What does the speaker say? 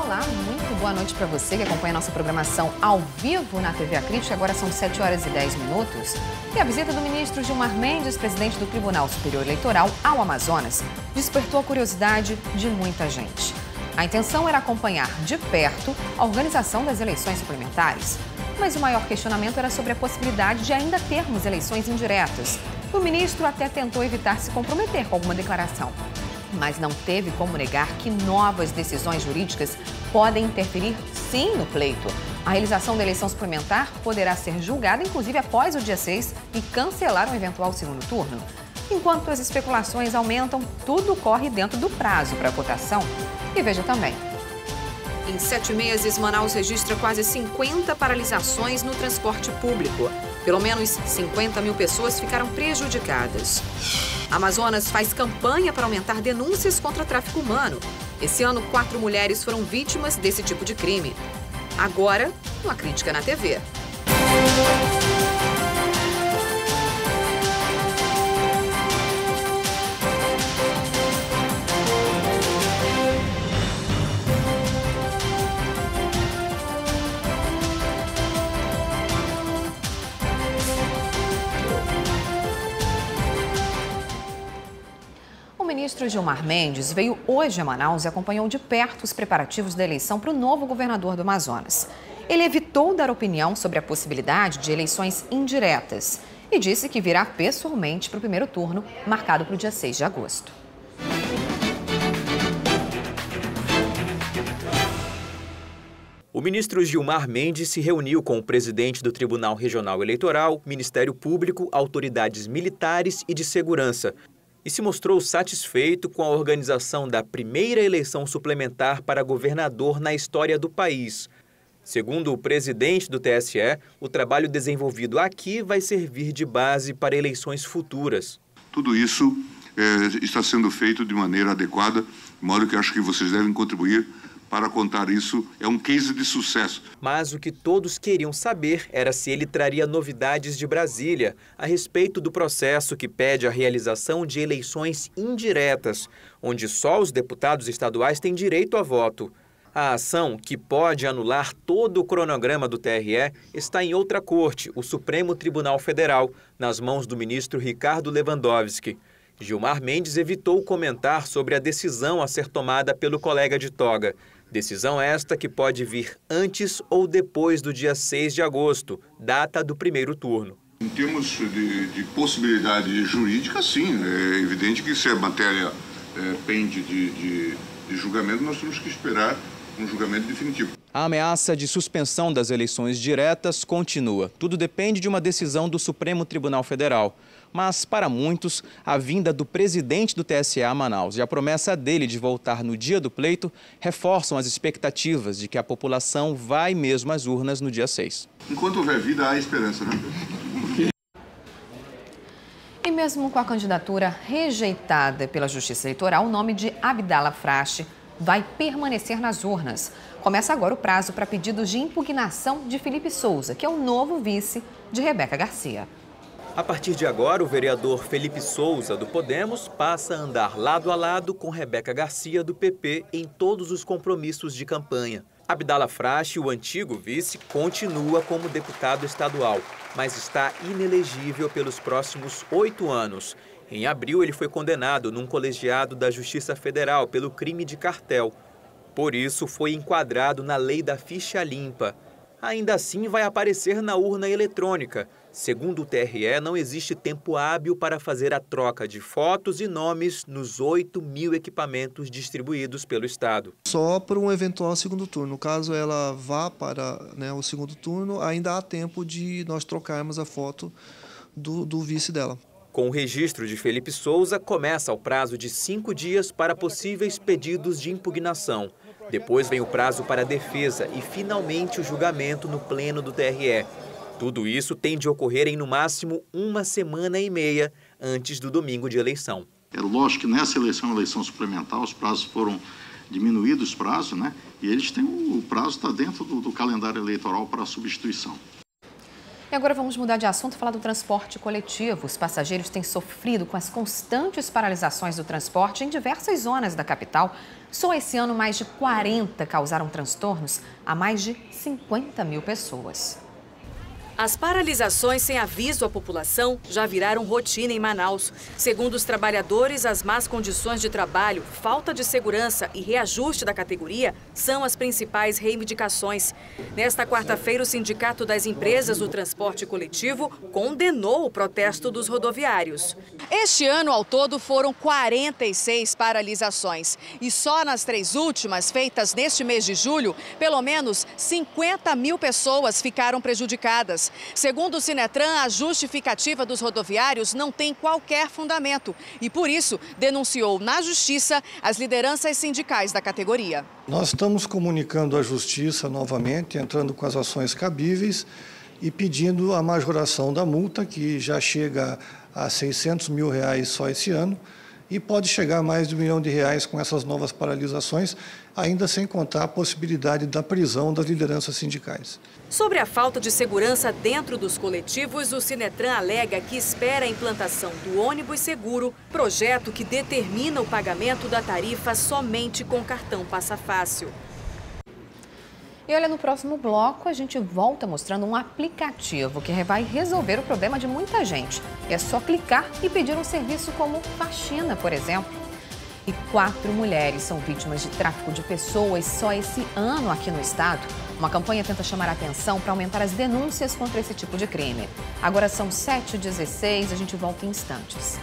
Olá, muito boa noite para você que acompanha nossa programação ao vivo na TV A Crítica. Agora são 7 horas e 10 minutos. E a visita do ministro Gilmar Mendes, presidente do Tribunal Superior Eleitoral, ao Amazonas, despertou a curiosidade de muita gente. A intenção era acompanhar de perto a organização das eleições suplementares. Mas o maior questionamento era sobre a possibilidade de ainda termos eleições indiretas. O ministro até tentou evitar se comprometer com alguma declaração. Mas não teve como negar que novas decisões jurídicas podem interferir sim no pleito. A realização da eleição suplementar poderá ser julgada, inclusive após o dia 6, e cancelar um eventual segundo turno. Enquanto as especulações aumentam, tudo corre dentro do prazo para a votação. E veja também. Em 7 meses, Manaus registra quase 50 paralisações no transporte público. Pelo menos 50 mil pessoas ficaram prejudicadas. Amazonas faz campanha para aumentar denúncias contra tráfico humano. Esse ano, 4 mulheres foram vítimas desse tipo de crime. Agora, uma crítica na TV. O ministro Gilmar Mendes veio hoje a Manaus e acompanhou de perto os preparativos da eleição para o novo governador do Amazonas. Ele evitou dar opinião sobre a possibilidade de eleições indiretas e disse que virá pessoalmente para o primeiro turno, marcado para o dia 6 de agosto. O ministro Gilmar Mendes se reuniu com o presidente do Tribunal Regional Eleitoral, Ministério Público, autoridades militares e de segurança, e se mostrou satisfeito com a organização da primeira eleição suplementar para governador na história do país. Segundo o presidente do TSE, o trabalho desenvolvido aqui vai servir de base para eleições futuras. Tudo isso está sendo feito de maneira adequada, de modo que acho que vocês devem contribuir para contar isso. É um case de sucesso. Mas o que todos queriam saber era se ele traria novidades de Brasília a respeito do processo que pede a realização de eleições indiretas, onde só os deputados estaduais têm direito a voto. A ação, que pode anular todo o cronograma do TRE, está em outra corte, o Supremo Tribunal Federal, nas mãos do ministro Ricardo Lewandowski. Gilmar Mendes evitou comentar sobre a decisão a ser tomada pelo colega de toga. Decisão esta que pode vir antes ou depois do dia 6 de agosto, data do primeiro turno. Em termos de possibilidade jurídica, sim. É evidente que se a matéria pende de julgamento, nós temos que esperar um julgamento definitivo. A ameaça de suspensão das eleições diretas continua. Tudo depende de uma decisão do Supremo Tribunal Federal. Mas, para muitos, a vinda do presidente do TSE a Manaus e a promessa dele de voltar no dia do pleito reforçam as expectativas de que a população vai mesmo às urnas no dia 6. Enquanto houver vida, há esperança, né? E mesmo com a candidatura rejeitada pela Justiça Eleitoral, o nome de Abdala Frache vai permanecer nas urnas. Começa agora o prazo para pedidos de impugnação de Felipe Souza, que é o novo vice de Rebeca Garcia. A partir de agora, o vereador Felipe Souza, do Podemos, passa a andar lado a lado com Rebeca Garcia, do PP, em todos os compromissos de campanha. Abdala Frache, o antigo vice, continua como deputado estadual, mas está inelegível pelos próximos 8 anos. Em abril, ele foi condenado num colegiado da Justiça Federal pelo crime de cartel. Por isso, foi enquadrado na lei da ficha limpa. Ainda assim, vai aparecer na urna eletrônica. Segundo o TRE, não existe tempo hábil para fazer a troca de fotos e nomes nos 8.000 equipamentos distribuídos pelo Estado. Só para um eventual segundo turno. Caso ela vá para o segundo turno, ainda há tempo de nós trocarmos a foto do vice dela. Com o registro de Felipe Souza, começa o prazo de 5 dias para possíveis pedidos de impugnação. Depois vem o prazo para a defesa e, finalmente, o julgamento no pleno do TRE. Tudo isso tem de ocorrer em, no máximo, 1 semana e meia antes do domingo de eleição. É lógico que nessa eleição suplementar, os prazos foram diminuídos, E eles têm o prazo está dentro do calendário eleitoral para a substituição. E agora vamos mudar de assunto e falar do transporte coletivo. Os passageiros têm sofrido com as constantes paralisações do transporte em diversas zonas da capital. Só esse ano, mais de 40 causaram transtornos a mais de 50 mil pessoas. As paralisações sem aviso à população já viraram rotina em Manaus. Segundo os trabalhadores, as más condições de trabalho, falta de segurança e reajuste da categoria são as principais reivindicações. Nesta quarta-feira, o Sindicato das Empresas do Transporte Coletivo condenou o protesto dos rodoviários. Este ano, ao todo, foram 46 paralisações. E só nas 3 últimas, feitas neste mês de julho, pelo menos 50 mil pessoas ficaram prejudicadas. Segundo o Sinetran, a justificativa dos rodoviários não tem qualquer fundamento e, por isso, denunciou na Justiça as lideranças sindicais da categoria. Nós estamos comunicando à Justiça novamente, entrando com as ações cabíveis e pedindo a majoração da multa, que já chega a R$600 mil só esse ano, e pode chegar a mais de R$1 milhão com essas novas paralisações, ainda sem contar a possibilidade da prisão das lideranças sindicais. Sobre a falta de segurança dentro dos coletivos, o Sinetran alega que espera a implantação do ônibus seguro, projeto que determina o pagamento da tarifa somente com cartão Passa Fácil. E olha, no próximo bloco a gente volta mostrando um aplicativo que vai resolver o problema de muita gente. É só clicar e pedir um serviço como faxina, por exemplo. E 4 mulheres são vítimas de tráfico de pessoas só esse ano aqui no estado. Uma campanha tenta chamar a atenção para aumentar as denúncias contra esse tipo de crime. Agora são 7h16, a gente volta em instantes.